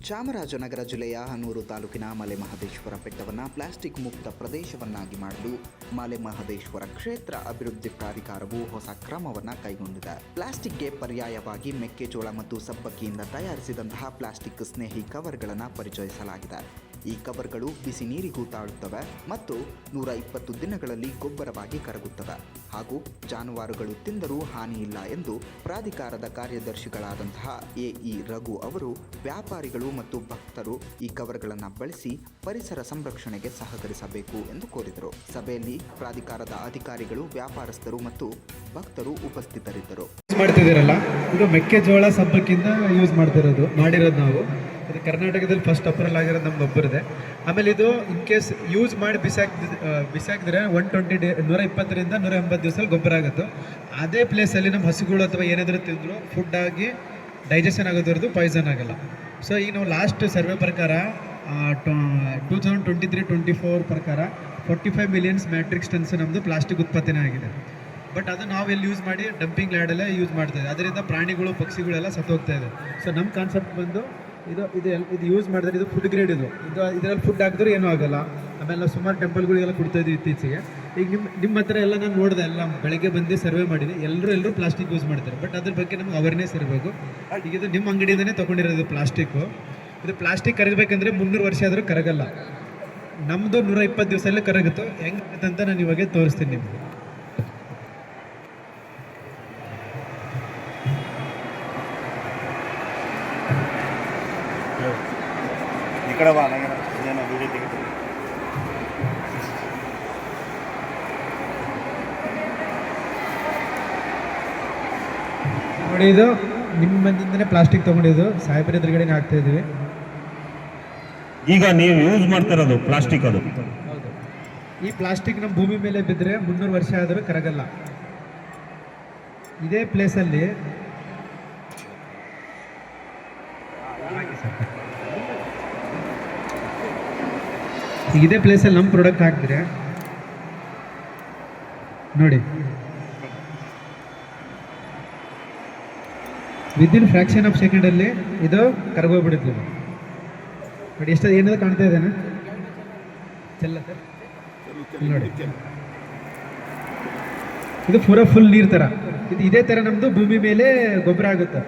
ಚಾಮರಾಜನಗರ ಜಿಲ್ಲೆಯ ಹನೂರು ತಾಲೂಕಿನ ಮಲೆಮಹದೇಶ್ವರ ಬೆಟ್ಟವನ್ನು ಪ್ಲಾಸ್ಟಿಕ್ ಮುಕ್ತ ಪ್ರದೇಶವನ್ನಾಗಿ ಮಾಡಲು ಮಲೆಮಹದೇಶ್ವರ ಕ್ಷೇತ್ರ ಅಭಿವೃದ್ಧಿ ಪ್ರಾಧಿಕಾರವು ಹೊಸ ಕ್ರಮವನ್ನು ಕೈಗೊಂಡಿದೆ. ಪ್ಲಾಸ್ಟಿಕ್ಗೆ ಪರ್ಯಾಯವಾಗಿ ಮೆಕ್ಕೆಜೋಳ ಮತ್ತು ಸಬ್ಬಕ್ಕಿಯಿಂದ ತಯಾರಿಸಿದಂತಹ ಪ್ಲಾಸ್ಟಿಕ್ ಸ್ನೇಹಿ ಕವರ್ಗಳನ್ನು ಪರಿಚಯಿಸಲಾಗಿದೆ. ಈ ಕವರ್ಗಳು ಬಿಸಿ ನೀರಿಗೂ ತಾಳುತ್ತವೆ ಮತ್ತು 120 ದಿನಗಳಲ್ಲಿ ಗೊಬ್ಬರವಾಗಿ ಕರಗುತ್ತವೆ ಹಾಗೂ ಜಾನುವಾರುಗಳು ತಿಂದರೂ ಹಾನಿಯಿಲ್ಲ ಎಂದು ಪ್ರಾಧಿಕಾರದ ಕಾರ್ಯದರ್ಶಿಗಳಾದಂತಹ ಎಇ ರಘು ಅವರು ವ್ಯಾಪಾರಿಗಳು ಮತ್ತು ಭಕ್ತರು ಈ ಕವರ್ಗಳನ್ನು ಬಳಸಿ ಪರಿಸರ ಸಂರಕ್ಷಣೆಗೆ ಸಹಕರಿಸಬೇಕು ಎಂದು ಕೋರಿದರು. ಸಭೆಯಲ್ಲಿ ಪ್ರಾಧಿಕಾರದ ಅಧಿಕಾರಿಗಳು, ವ್ಯಾಪಾರಸ್ಥರು ಮತ್ತು ಭಕ್ತರು ಉಪಸ್ಥಿತರಿದ್ದರು. ಮಾಡ್ತಿದ್ದೀರಲ್ಲ, ಇದು ಮೆಕ್ಕೆಜೋಳ ಸಬ್ಬಕ್ಕಿಂದ ಯೂಸ್ ಮಾಡಿರೋದು ನಾವು. ಇದು ಕರ್ನಾಟಕದಲ್ಲಿ ಫಸ್ಟ್ ಅಪ್ರೂವಲ್ ಆಗಿರೋದು ನಮ್ದು ಒಬ್ಬರಿದೆ. ಆಮೇಲೆ ಇದು ಇನ್ ಕೇಸ್ ಯೂಸ್ ಮಾಡಿ ಬಿಸಾಕಿದ್ರೆ 120ರಿಂದ 180 ದಿವಸದಲ್ಲಿ ಗೊಬ್ಬರ ಆಗುತ್ತೆ. ಅದೇ ಪ್ಲೇಸಲ್ಲಿ ನಮ್ಮ ಹಸುಗಳು ಅಥವಾ ಏನಾದರೂ ತಿಂದರೂ ಫುಡ್ ಆಗಿ ಡೈಜೆಷನ್ ಆಗೋದ್ರದ್ದು ಪಾಯ್ಸನ್ ಆಗಲ್ಲ. ಸೊ ಈಗ ನಾವು ಲಾಸ್ಟ್ ಸರ್ವೆ ಪ್ರಕಾರ 2023-24 ಪ್ರಕಾರ 45 ಮಿಲಿಯನ್ಸ್ ಮ್ಯಾಟ್ರಿಕ್ಸ್ ಟನ್ಸ್ ನಮ್ಮದು ಪ್ಲಾಸ್ಟಿಕ್ ಉತ್ಪತ್ತಿನೇ ಆಗಿದೆ. ಬಟ್ ಅದು ನಾವು ಎಲ್ಲಿ ಯೂಸ್ ಮಾಡಿ ಡಂಪಿಂಗ್ ಲ್ಯಾಂಡಲ್ಲೇ ಯೂಸ್ ಮಾಡ್ತಾಯಿದೆ. ಅದರಿಂದ ಪ್ರಾಣಿಗಳು ಪಕ್ಷಿಗಳೆಲ್ಲ ಸತ್ತೋಗ್ತಾ ಇದೆ. ಸೊ ನಮ್ಮ ಕಾನ್ಸೆಪ್ಟ್ ಬಂದು ಇದು ಯೂಸ್ ಮಾಡಿದ್ರೆ ಇದು ಫುಡ್ ಗ್ರೇಡ್ ಇದರಲ್ಲಿ ಫುಡ್ ಹಾಕಿದ್ರೆ ಏನೂ ಆಗೋಲ್ಲ. ಆಮೇಲೆ ನಾವು ಸುಮಾರು ಟೆಂಪಲ್ಗಳಿಗೆಲ್ಲ ಕೊಡ್ತಾಯಿದ್ವಿ ಇತ್ತೀಚೆಗೆ. ಈಗ ನಿಮ್ಮ ಹತ್ರ ಎಲ್ಲ ನಾನು ನೋಡಿದೆ, ಎಲ್ಲ ಬೆಳಗ್ಗೆ ಬಂದು ಸರ್ವೆ ಮಾಡಿದೆ, ಎಲ್ಲರೂ ಪ್ಲಾಸ್ಟಿಕ್ ಯೂಸ್ ಮಾಡ್ತಾರೆ. ಬಟ್ ಅದ್ರ ಬಗ್ಗೆ ನಮ್ಗೆ ಅವೇರ್ನೆಸ್ ಇರಬೇಕು. ಈಗ ಇದು ನಿಮ್ಮ ಅಂಗಡಿಯಿಂದನೇ ತೊಗೊಂಡಿರೋದು ಪ್ಲಾಸ್ಟಿಕ್ಕು. ಇದು ಪ್ಲಾಸ್ಟಿಕ್ ಕರಗಬೇಕಂದ್ರೆ 300 ವರ್ಷ ಆದರೂ ಕರಗಲ್ಲ. ನಮ್ಮದು 120 ದಿವಸದಲ್ಲೇ ಕರಗುತ್ತೋ ಹೆಂಗೆ ಅಂತ ನಾನು ಇವಾಗ ತೋರಿಸ್ತೀನಿ ನಿಮಗೆ. ನೋಡಿ, ಇದು ನಿಮ್ಮ ಮನೆಯಿಂದನೇ ಪ್ಲಾಸ್ಟಿಕ್ ತೊಗೊಂಡಿದ್ದು ಸಾಹೇಬ್ರ ಎದುರುಗಡೆನೇ ಹಾಕ್ತಾ ಇದ್ದೀವಿ. ಈಗ ನೀವು ಯೂಸ್ ಮಾಡ್ತಿರೋದು ಪ್ಲಾಸ್ಟಿಕ್, ಅದು ಹೌದು. ಈ ಪ್ಲಾಸ್ಟಿಕ್ ನಮ್ಮ ಭೂಮಿ ಮೇಲೆ ಬಿದ್ದರೆ 300 ವರ್ಷ ಆದರೂ ಕರಗಲ್ಲ. ಇದೇ ಪ್ಲೇಸಲ್ಲಿ ನಮ್ಮ ಪ್ರಾಡಕ್ಟ್ ಹಾಕಿದ್ರೆ ನೋಡಿ, ವಿದಿನ್ ಫ್ರಾಕ್ಷನ್ ಆಫ್ ಸೆಕೆಂಡಲ್ಲಿ ಇದು ಕರಗೋಗ್ಬಿಡುತ್ತೆ. ನೋಡಿ ಎಷ್ಟು ಏನಾದ್ರು ಕಾಣ್ತಾ ಇದ್ದೇನೆ ನೋಡಿ, ಇದು ಪೂರಾ ಫುಲ್ ನೀರು ಥರ. ಇದೇ ಥರ ನಮ್ಮದು ಭೂಮಿ ಮೇಲೆ ಗೊಬ್ಬರ ಆಗುತ್ತೆ.